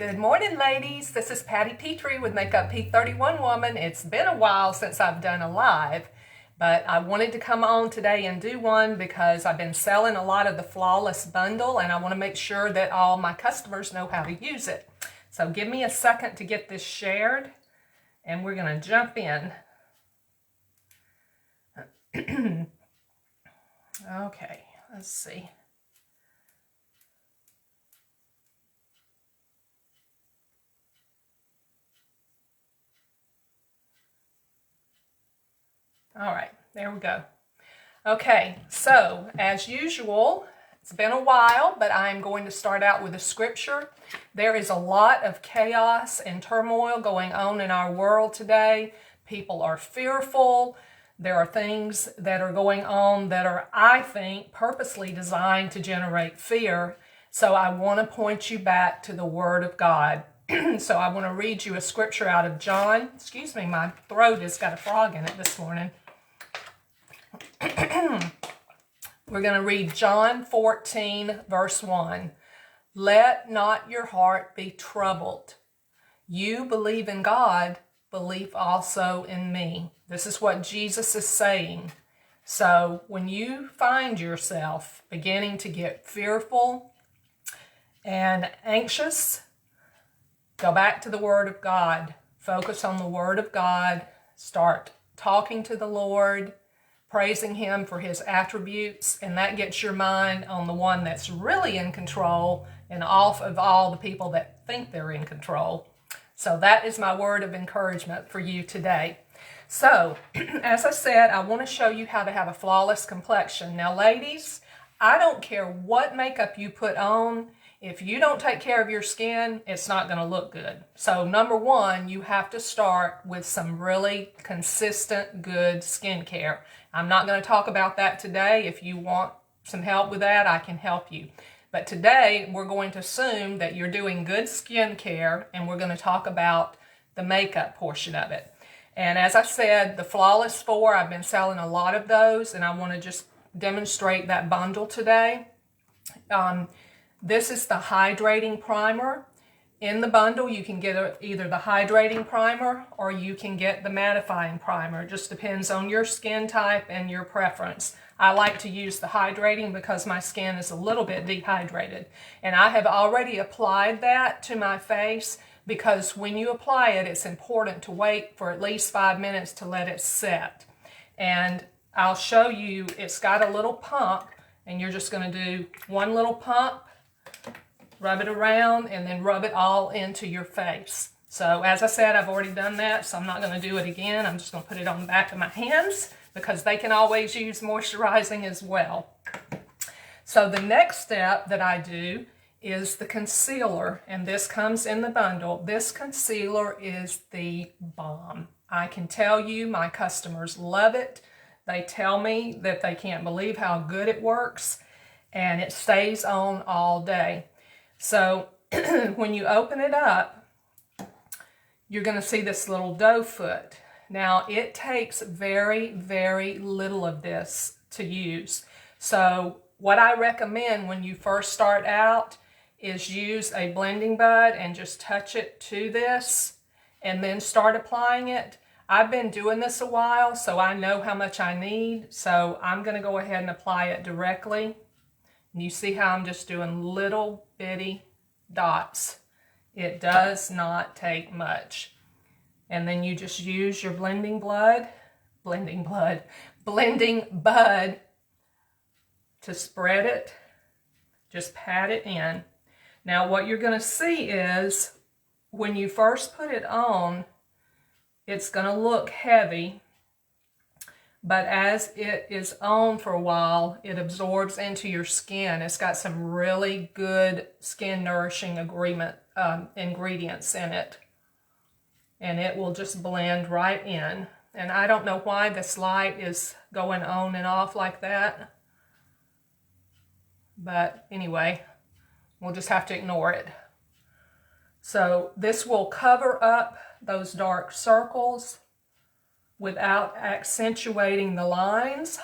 Good morning, ladies. This is Patty Petrie with Makeup P31 Woman. It's been a while since I've done a live, but I wanted to come on today and do one because I've been selling a lot of the Flawless bundle and I want to make sure that all my customers know how to use it. So give me a second to get this shared and we're going to jump in. Okay, let's see. All right, there we go. Okay, so as usual, it's been a while, but I'm going to start out with a scripture. There is a lot of chaos and turmoil going on in our world today. People are fearful. There are things that are going on that are, I think, purposely designed to generate fear. So I want to point you back to the Word of God. So I want to read you a scripture out of John. Excuse me, my throat has got a frog in it this morning. We're going to read John 14, verse 1. Let not your heart be troubled. You believe in God, believe also in me. This is what Jesus is saying. So when you find yourself beginning to get fearful and anxious, go back to the Word of God. Focus on the Word of God. Start talking to the Lord, praising Him for His attributes, and that gets your mind on the one that's really in control and off of all the people that think they're in control. So that is my word of encouragement for you today. So, as I said, I want to show you how to have a flawless complexion. Now, ladies, I don't care what makeup you put on. If you don't take care of your skin, it's not going to look good. So, number one, you have to start with some really consistent, good skincare. I'm not going to talk about that today. If you want some help with that, I can help you. But today, we're going to assume that you're doing good skincare, and we're going to talk about the makeup portion of it. And as I said, the Flawless 4, I've been selling a lot of those, and I want to just demonstrate that bundle today. This is the hydrating primer. In the bundle, you can get either the hydrating primer or you can get the mattifying primer. It just depends on your skin type and your preference. I like to use the hydrating because my skin is a little bit dehydrated. And I have already applied that to my face because when you apply it, it's important to wait for at least 5 minutes to let it set. And I'll show you, it's got a little pump, and you're just going to do one little pump, rub it around, and then rub it all into your face. So as I said, I've already done that, so I'm not going to do it again. I'm just going to put it on the back of my hands because they can always use moisturizing as well. So the next step that I do is the concealer, and this comes in the bundle. This concealer is the bomb. I can tell you my customers love it. They tell me that they can't believe how good it works, and it stays on all day. So when you open it up, you're going to see this little doe foot. Now it takes very, very little of this to use. So what I recommend when you first start out is use a blending bud and just touch it to this and then start applying it. I've been doing this a while, so I know how much I need. So I'm going to go ahead and apply it directly. And you see how I'm just doing little bitty dots. It does not take much. And then you just use your blending bud to spread it. Just pat it in. Now what you're going to see is when you first put it on, it's going to look heavy. But as it is on for a while, it absorbs into your skin. It's got some really good skin nourishing ingredients in it. And it will just blend right in. And I don't know why this light is going on and off like that. But anyway, we'll just have to ignore it. So this will cover up those dark circles without accentuating the lines.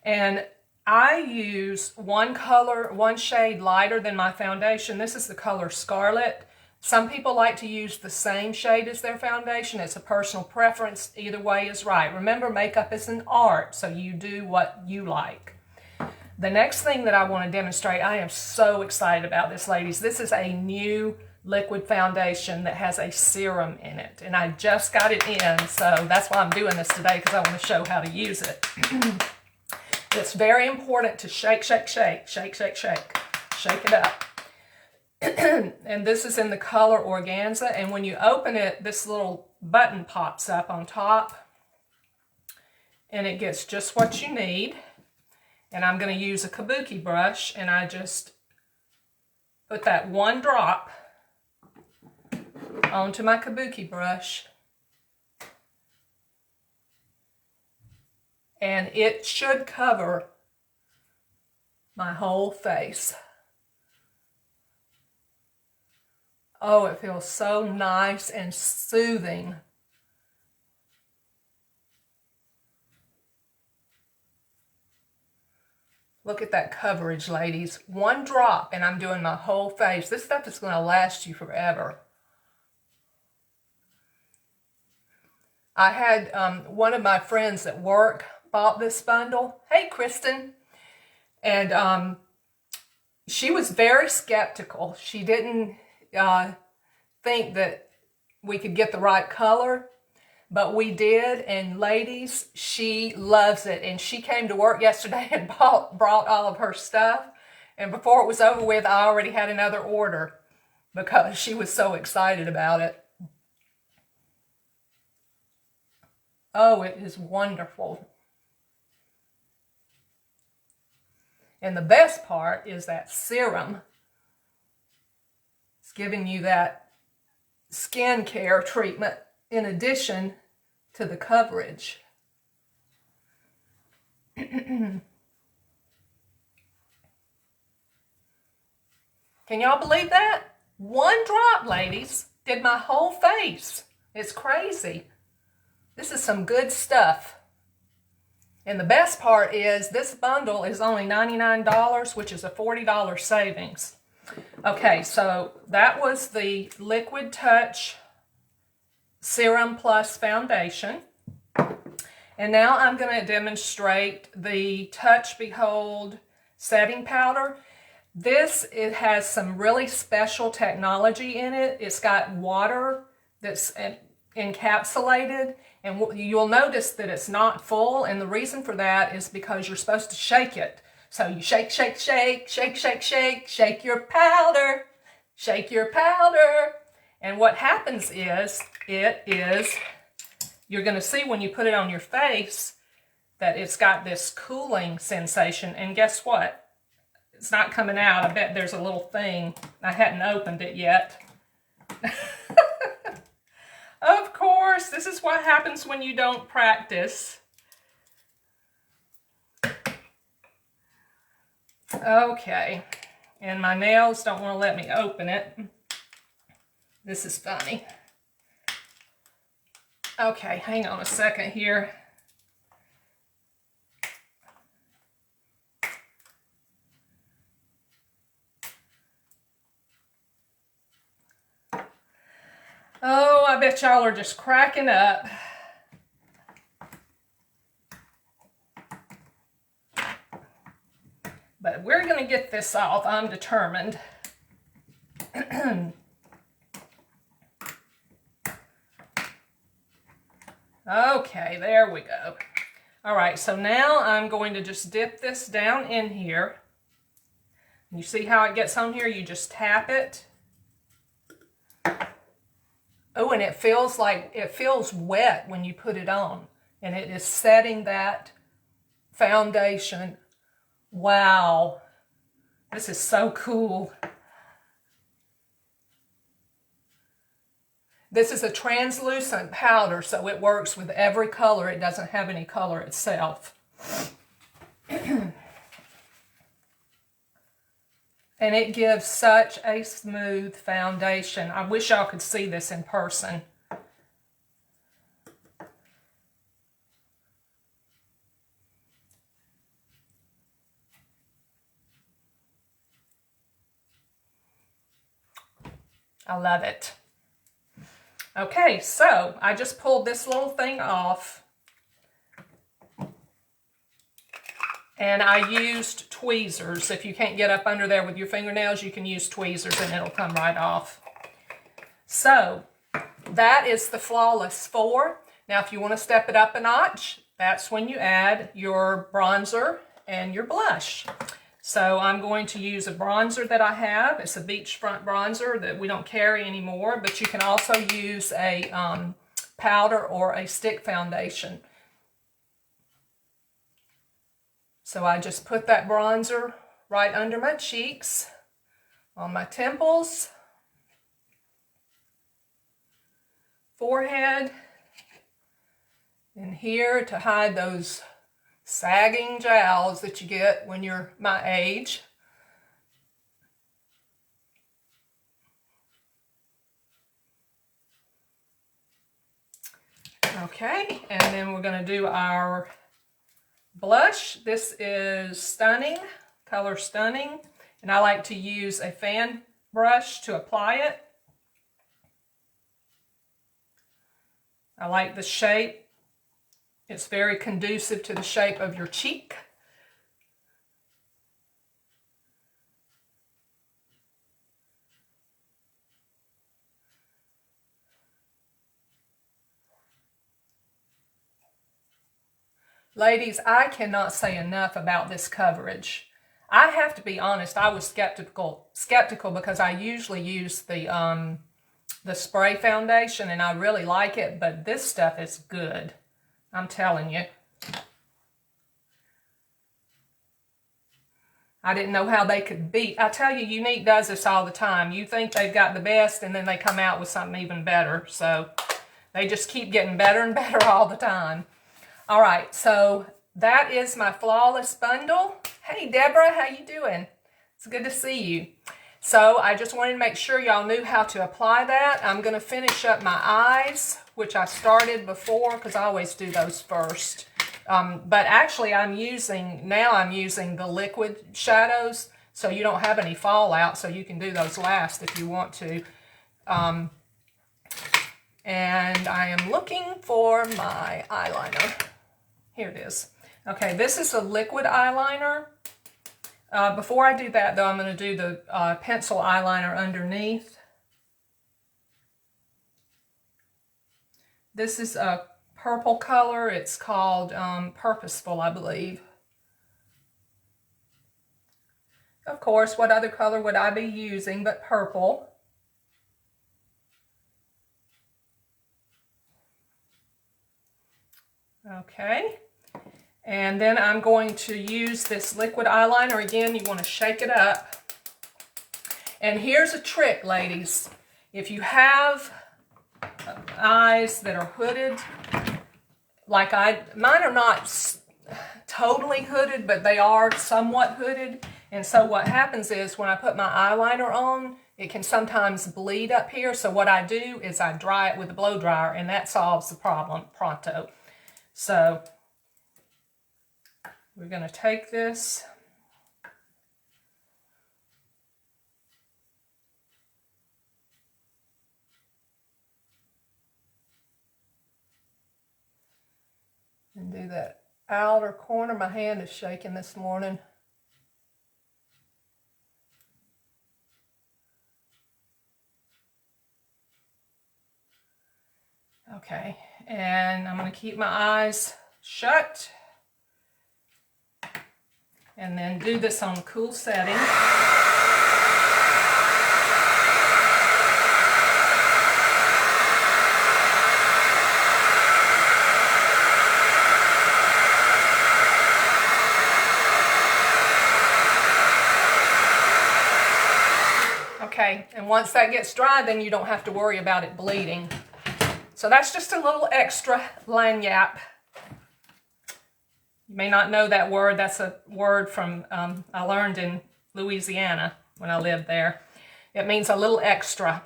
And I use one color, one shade lighter than my foundation. This is the color Scarlet. Some people like to use the same shade as their foundation. It's a personal preference. Either way is right. Remember, makeup is an art, so you do what you like. The next thing that I want to demonstrate, I am so excited about this, ladies. This is a new liquid foundation that has a serum in it, and I just got it in, so that's why I'm doing this today, because I want to show how to use it. It's very important to shake, shake, shake, shake, shake, shake, shake it up. And this is in the color Organza, and when you open it, this little button pops up on top, and it gets just what you need. And I'm going to use a kabuki brush, and I just put that one drop onto my kabuki brush, and it should cover my whole face. Oh, it feels so nice and soothing. Look at that coverage, ladies. One drop, and I'm doing my whole face. This stuff is going to last you forever. I had one of my friends at work bought this bundle. Hey, Kristen. And she was very skeptical. She didn't think that we could get the right color, but we did. And ladies, she loves it. And she came to work yesterday and brought all of her stuff. And before it was over with, I already had another order because she was so excited about it. Oh, it is wonderful. And the best part is that serum. It's giving you that skincare treatment in addition to the coverage. Can y'all believe that? One drop, ladies, did my whole face. It's crazy. This is some good stuff. And the best part is this bundle is only $99, which is a $40 savings. Okay, so that was the Liquid Touch Serum Plus Foundation. And now I'm going to demonstrate the Touch Behold Setting Powder. It has some really special technology in it. It's got water that's encapsulated, and you'll notice that it's not full, and the reason for that is because you're supposed to shake it. So you shake, shake, shake, shake, shake, shake, shake your powder, shake your powder. And what happens is, you're going to see when you put it on your face that it's got this cooling sensation, and guess what? It's not coming out. I bet there's a little thing. I hadn't opened it yet. Of course, this is what happens when you don't practice. Okay, and my nails don't want to let me open it. This is funny. Okay, hang on a second here. Oh, I bet y'all are just cracking up. But we're going to get this off. I'm determined. Okay, there we go. All right, so now I'm going to just dip this down in here. You see how it gets on here? You just tap it. Oh, and it feels wet when you put it on. And it is setting that foundation. Wow. This is so cool. This is a translucent powder, so it works with every color. It doesn't have any color itself. And it gives such a smooth foundation. I wish y'all could see this in person. I love it. Okay, so I just pulled this little thing off. And I used tweezers. If you can't get up under there with your fingernails, you can use tweezers and it'll come right off. So, that is the Flawless 4. Now, if you want to step it up a notch, that's when you add your bronzer and your blush. So, I'm going to use a bronzer that I have. It's a beachfront bronzer that we don't carry anymore, but you can also use a powder or a stick foundation. So I just put that bronzer right under my cheeks, on my temples, forehead, and here to hide those sagging jowls that you get when you're my age. Okay, and then we're going to do our blush. This is Stunning, color Stunning, and I like to use a fan brush to apply it. I like the shape. It's very conducive to the shape of your cheek. Ladies, I cannot say enough about this coverage. I have to be honest, I was skeptical because I usually use the spray foundation and I really like it, but this stuff is good. I'm telling you. I didn't know how they could beat. I tell you, Unique does this all the time. You think they've got the best and then they come out with something even better. So they just keep getting better and better all the time. All right, so that is my Flawless bundle. Hey, Deborah, how you doing? It's good to see you. So I just wanted to make sure y'all knew how to apply that. I'm going to finish up my eyes, which I started before because I always do those first. But actually, I'm using the liquid shadows, so you don't have any fallout, so you can do those last if you want to. And I am looking for my eyeliner. Here it is. Okay, this is a liquid eyeliner. Before I do that, though, I'm going to do the pencil eyeliner underneath. This is a purple color. It's called Purposeful, I believe. Of course, what other color would I be using but purple? Okay. And then I'm going to use this liquid eyeliner. Again, you want to shake it up. And here's a trick, ladies. If you have eyes that are hooded, like mine are not totally hooded, but they are somewhat hooded. And so what happens is when I put my eyeliner on, it can sometimes bleed up here. So what I do is I dry it with a blow dryer, and that solves the problem pronto. So we're going to take this and do that outer corner. My hand is shaking this morning. Okay, and I'm going to keep my eyes shut. And then do this on cool setting. Okay, and once that gets dry, then you don't have to worry about it bleeding. So that's just a little extra lanyap. You may not know that word. That's a word from I learned in Louisiana when I lived there. It means a little extra.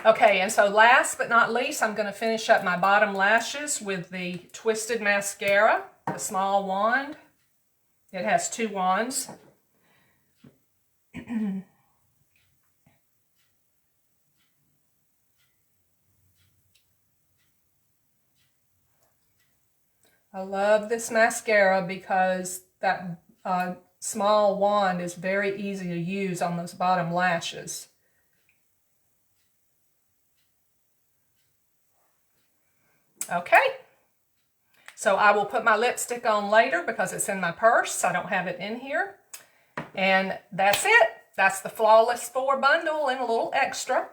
Okay, and so last but not least, I'm going to finish up my bottom lashes with the Twisted Mascara, the small wand. It has 2 wands. I love this mascara because that small wand is very easy to use on those bottom lashes. Okay, so I will put my lipstick on later because it's in my purse. I don't have it in here. And that's it. That's the Flawless 4 bundle and a little extra.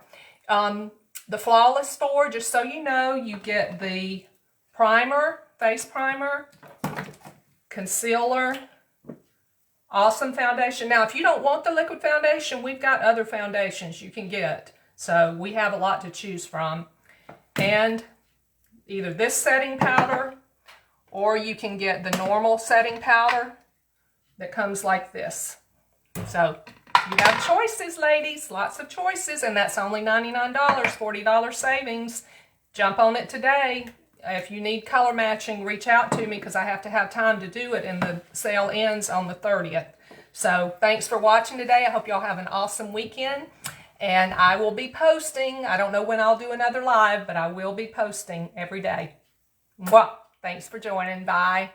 The Flawless 4, just so you know, you get the primer, face primer, concealer, awesome foundation. Now, if you don't want the liquid foundation, we've got other foundations you can get. So we have a lot to choose from. And either this setting powder, or you can get the normal setting powder that comes like this. So you have choices, ladies, lots of choices, and that's only $99, $40 savings. Jump on it today. If you need color matching, reach out to me because I have to have time to do it, and the sale ends on the 30th. So thanks for watching today. I hope y'all have an awesome weekend, and I will be posting. I don't know when I'll do another live, but I will be posting every day. Well, thanks for joining. Bye.